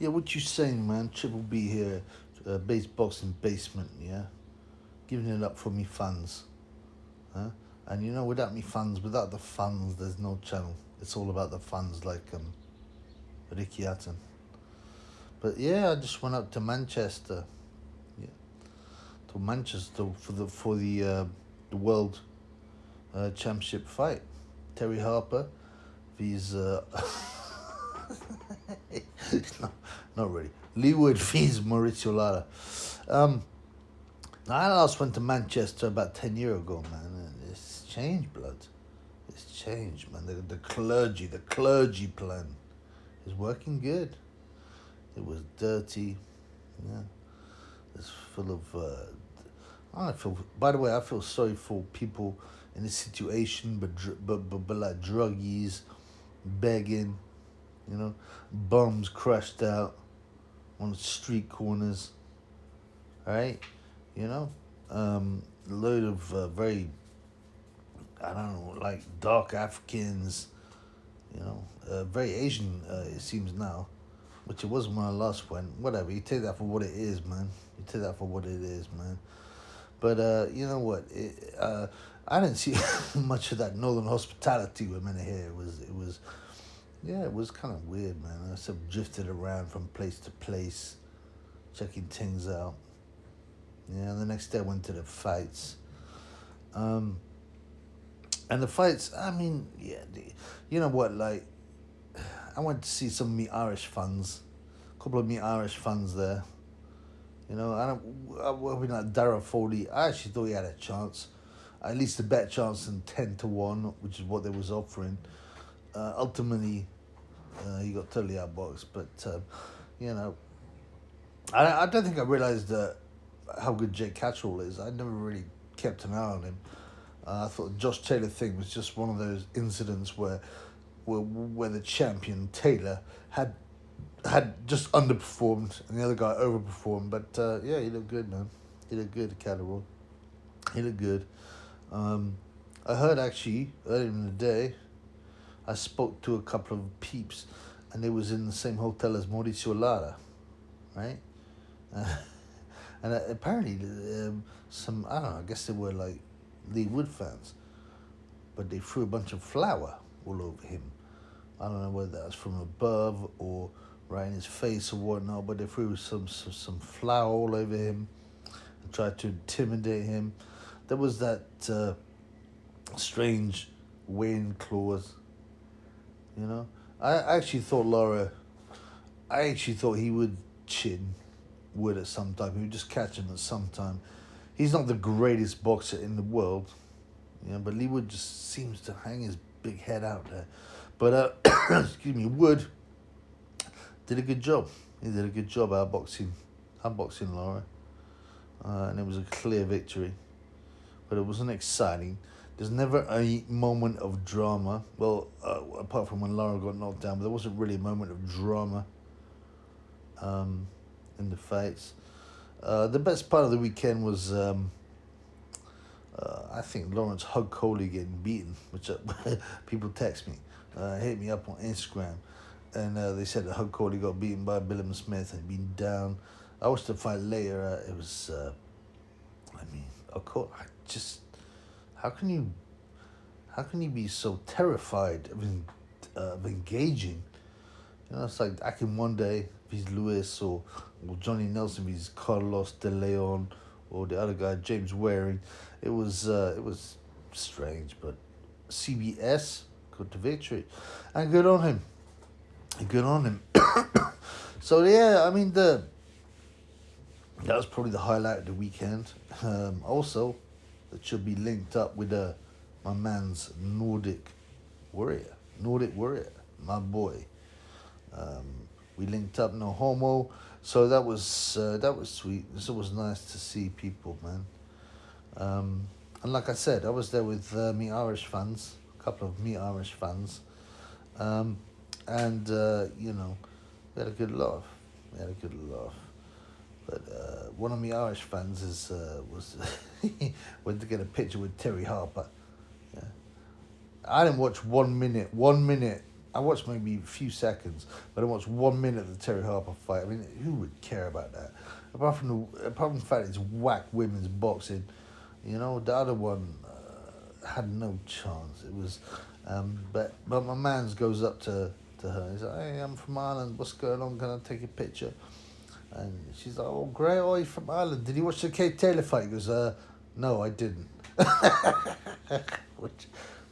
Yeah, what you saying, man? Triple B here, base boxing basement. Yeah, giving it up for me fans, huh? And you know, without me fans, without the funds, there's no channel. It's all about the funds, like Ricky Hatton. But yeah, I just went up to Manchester. Yeah, to Manchester for the world championship fight. Terry Harper, he's no, not really. Leigh vs Mauricio Lara. Um, I last went to Manchester about 10 years ago, man. And it's changed, blood. It's changed, man. The clergy plan is working good. It was dirty, yeah. It's full of. I feel. By the way, I feel sorry for people in this situation, but like druggies, begging, bums crushed out on the street corners, right? You know, a load of very, I don't know, like dark Africans, very Asian, it seems now, which it wasn't when I last went. Whatever, you take that for what it is, man. You take that for what it is, man. But you know what? I didn't see much of that northern hospitality we're meant to hear. It was kind of weird, man. I sort of drifted around from place to place, checking things out. Yeah, and the next day I went to the fights. And the fights, I mean, yeah, you know what, like, I went to see some of me Irish fans, a couple of me Irish fans there. I like Dara Foley. I actually thought he had a chance, at least a better chance than 10-1, which is what they was offering. Ultimately, he got totally outboxed. But I don't think I realized how good Jake Catchall is. I never really kept an eye on him. I thought the Josh Taylor thing was just one of those incidents where the champion Taylor had just underperformed and the other guy overperformed. But yeah, he looked good, man. He looked good, Catterall. He looked good. I heard actually earlier in the day, I spoke to a couple of peeps, and they was in the same hotel as Mauricio Lara, right? And apparently, some, I don't know, I guess they were like Leigh Wood fans, but they threw a bunch of flour all over him. I don't know whether that was from above or right in his face or whatnot, but they threw some flour all over him and tried to intimidate him. There was that strange weighing clause, I actually thought he would chin Wood at some time. He would just catch him at some time. He's not the greatest boxer in the world, but Leigh Wood just seems to hang his big head out there. But, excuse me, Wood did a good job. He did a good job outboxing Lara. And it was a clear victory. But it wasn't exciting. There's never a moment of drama. Well, apart from when Lara got knocked down, but there wasn't really a moment of drama in the fights. The best part of the weekend was, I think, Lawrence Hug Coley getting beaten, which people text me, hit me up on Instagram, and they said that Hug Coley got beaten by Billum Smith and been down. I watched the fight later. It was, how can you be so terrified of engaging? It's like Akin one day if he's Lewis or Johnny Nelson if he's Carlos De Leon or the other guy James Waring. It was strange, but CBS got the victory, and good on him. Good on him. So yeah, I mean that was probably the highlight of the weekend. Also, it should be linked up with my man's Nordic Warrior, my boy. We linked up, no homo. So that was sweet. So it was nice to see people, man. And like I said, I was there with me Irish fans, a couple of me Irish fans, and we had a good laugh. But one of me Irish fans was went to get a picture with Terry Harper. Yeah, I didn't watch 1 minute I watched maybe a few seconds, but I watched 1 minute of the Terry Harper fight. I mean, who would care about that? Apart from the fact it's whack women's boxing, you know, the other one had no chance. It was, but my man's goes up to her. He's like, "Hey, I'm from Ireland. What's going on? Can I take a picture?" And she's like, "Oh, great. Oh, you're from Ireland. Did you watch the Kate Taylor fight?" He goes, "No, I didn't." which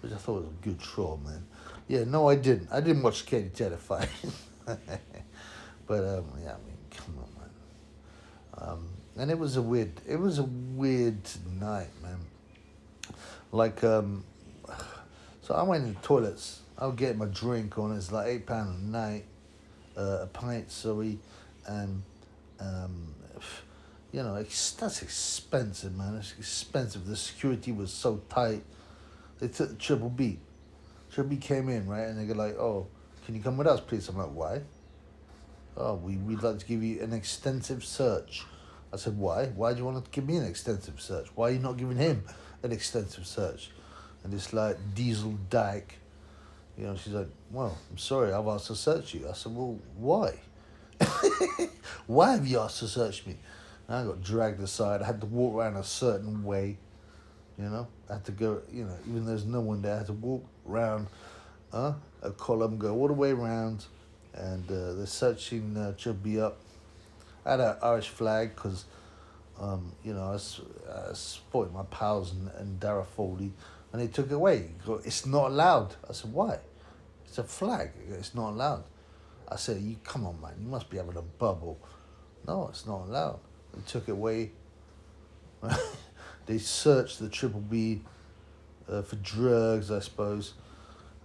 I thought was a good troll, man. Yeah, no, I didn't. I didn't watch the Katie Taylor fight. But yeah, I mean, come on, man. And it was a weird night, man. Like, so I went in the toilets. I'll get my drink on. It's like £8 a night, a pint, sorry, and you know, that's expensive, man. It's expensive. The security was so tight. They took the Triple B. Triple B came in, right, and they go like, "Oh, can you come with us, please?" I'm like, "Why?" "Oh, we'd like to give you an extensive search." I said, "Why? Why do you want to give me an extensive search? Why are you not giving him an extensive search?" And this like diesel dyke, you know, she's like, "Well, I'm sorry, I've asked to search you." I said, "Well, why?" "Why have you asked to search me?" And I got dragged aside. I had to walk around a certain way, you know. I had to go, you know, even though there's no one there, I had to walk around a column, go all the way around, and they're searching Chubby up. I had an Irish flag because, you know, I was supporting my pals and Dara Foley, and they took it away. Go, "It's not allowed." I said, "Why?" "It's a flag. It's not allowed." I said, "You come on, man. You must be having a bubble." "No, it's not allowed." They took it away. They searched the Triple B for drugs, I suppose.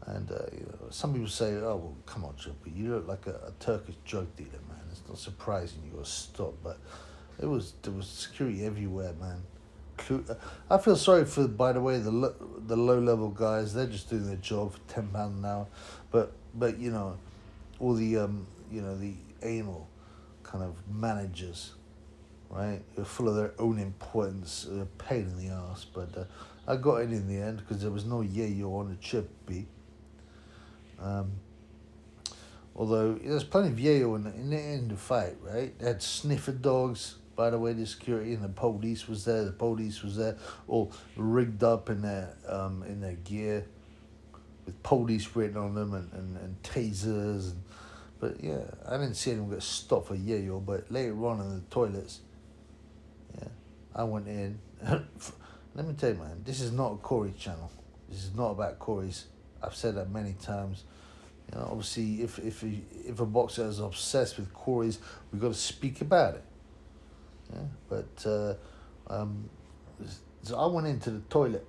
And you know, some people say, "Oh, well, come on, Triple B, you look like a Turkish drug dealer, man. It's not surprising you got stopped." But there was security everywhere, man. I feel sorry for, by the way, the low level guys. They're just doing their job for £10 an hour. But you know, all the you know, the anal kind of managers, right? They're full of their own importance, pain in the ass. But I got in the end because there was no yayo on the Triple B. Although there's plenty of yayo in the fight, right? They had sniffer dogs. By the way, the security and the police was there. The police was there, all rigged up in their gear, with police written on them and tasers. But yeah, I didn't see anyone get stopped for yayo. But later on in the toilets, yeah, I went in. Let me tell you, man, this is not a Corey channel. This is not about Corey's. I've said that many times. You know, obviously, if a boxer is obsessed with Corey's, we've got to speak about it. Yeah, but so I went into the toilet,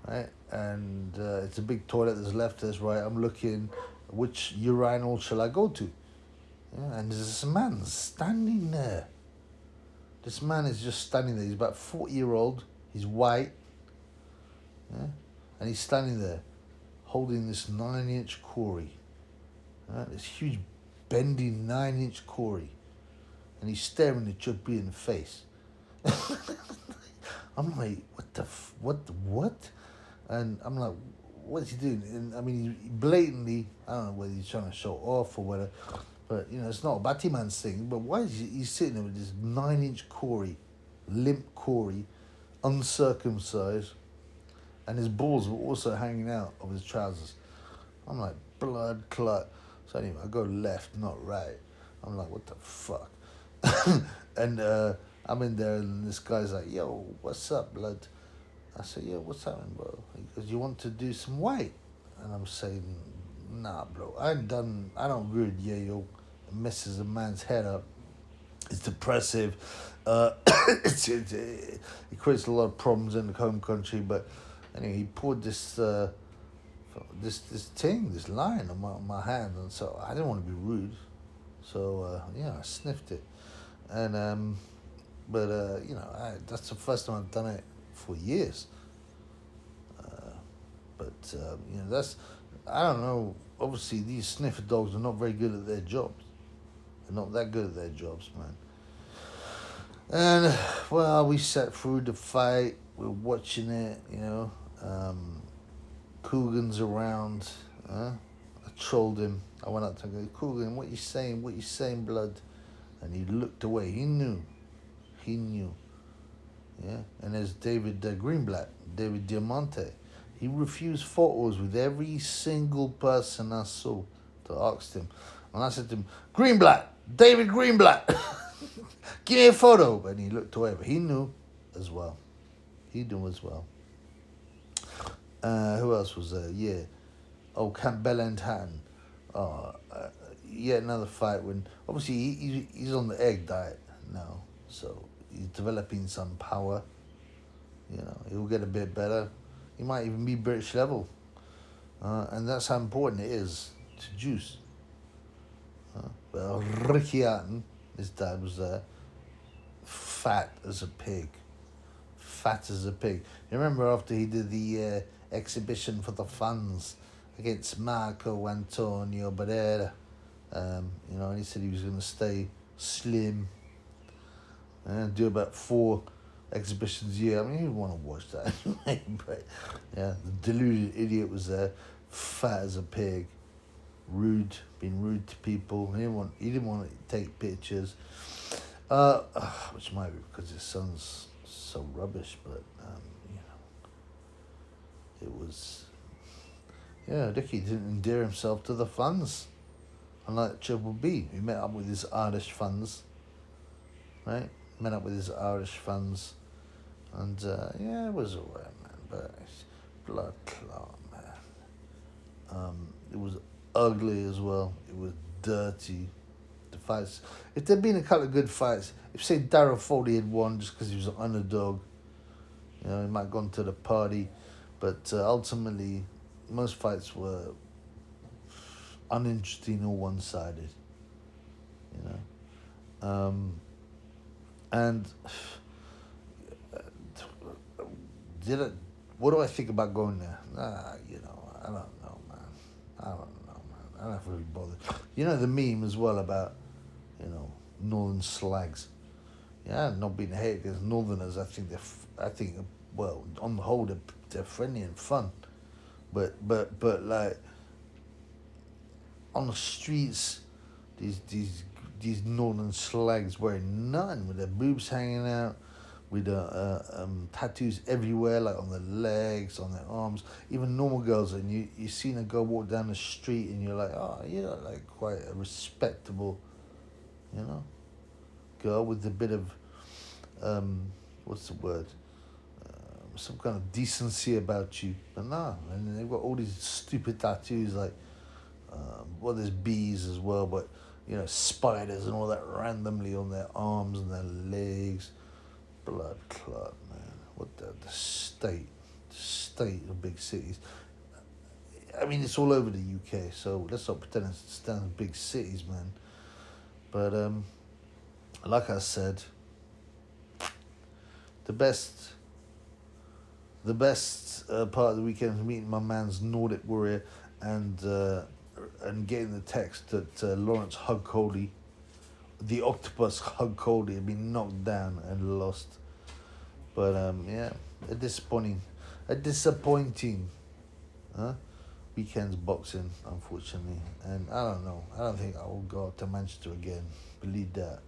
right, and it's a big toilet. There's left, there's right. I'm looking, which urinal shall I go to? Yeah, and there's this man standing there. This man is just standing there. He's about 40-year-old. He's white. Yeah, and he's standing there, holding this 9-inch Corey. Right? This huge, bending 9-inch Corey. And he's staring at Chubby in the face. I'm like, what? And I'm like, what's he doing? And I mean, he blatantly, I don't know whether he's trying to show off or whether, but you know, it's not a Batman's thing. But why is he sitting there with this 9-inch Corey, limp Corey, uncircumcised, and his balls were also hanging out of his trousers? I'm like, blood clot. So anyway, I go left, not right. I'm like, what the fuck? And I'm in there, and this guy's like, "Yo, what's up, blood?" I said, "Yo, what's happening, bro?" He goes, "You want to do some white?" And I'm saying, "Nah, bro, I don't read yayo. It messes a man's head up. It's depressive. It creates a lot of problems in the home country." But anyway, he poured this line on my hand, and so I didn't want to be rude. So yeah, I sniffed it. And but you know, that's the first time I've done it for years. But you know, I don't know. Obviously, these sniffer dogs are not very good at their jobs. They're not that good at their jobs, man. And well, we sat through the fight. We're watching it. You know, Coogan's around. I trolled him. I went up to him, Coogan, what you saying? What you saying, blood? And he looked away. He knew. Yeah. And there's David Greenblatt, David Diamante. He refused photos with every single person I saw to ask him. And I said to him, Greenblatt, David Greenblatt, give me a photo. And he looked away, but he knew as well. Who else was there? Yeah. Oh, Campbell and Hatton. Yet another fight when, obviously, he's on the egg diet now. So he's developing some power. He'll get a bit better. He might even be British level. And that's how important it is to juice. But Ricky Hatton, his dad, was there. Fat as a pig. You remember after he did the exhibition for the funds against Marco Antonio Barrera, and he said he was going to stay slim and do about 4 exhibitions a year. I mean, you want to watch that anyway, but yeah, the deluded idiot was there, fat as a pig, being rude to people. He didn't want to take pictures, which might be because his son's so rubbish, but it was, Ricky didn't endear himself to the funds, unlike Triple B. He met up with his Irish funds, right? And it was alright, man, but it's blood clot, man. It was ugly as well. It was dirty. The fights, if there'd been a couple of good fights, if say Darryl Foley had won just because he was an underdog, he might have gone to the party, but ultimately most fights were uninteresting or one-sided, and what do I think about going there? I don't know, man. I don't really bother. The meme as well about, northern slags. Yeah, not being hated against northerners. I think well, on the whole, they're friendly and fun, but like on the streets, these northern slags wearing nothing, with their boobs hanging out, with tattoos everywhere, like on their legs, on their arms, even normal girls. And you seen a girl walk down the street, and you're like, oh, you're like quite a respectable, girl with a bit of, what's the word? Some kind of decency about you. But nah, and they've got all these stupid tattoos, like, there's bees as well, but, spiders and all that randomly on their arms and their legs. Blood clot, man. What the state of big cities. I mean, it's all over the UK, so let's not pretend it's down in big cities, man. But, like I said, the best part of the weekend was meeting my man's Nordic Warrior and getting the text that Lawrence Hug Coley, the octopus Hug Coley, had been knocked down and lost. But a disappointing weekend's boxing, unfortunately. And I don't know. I don't think I will go up to Manchester again. Believe that.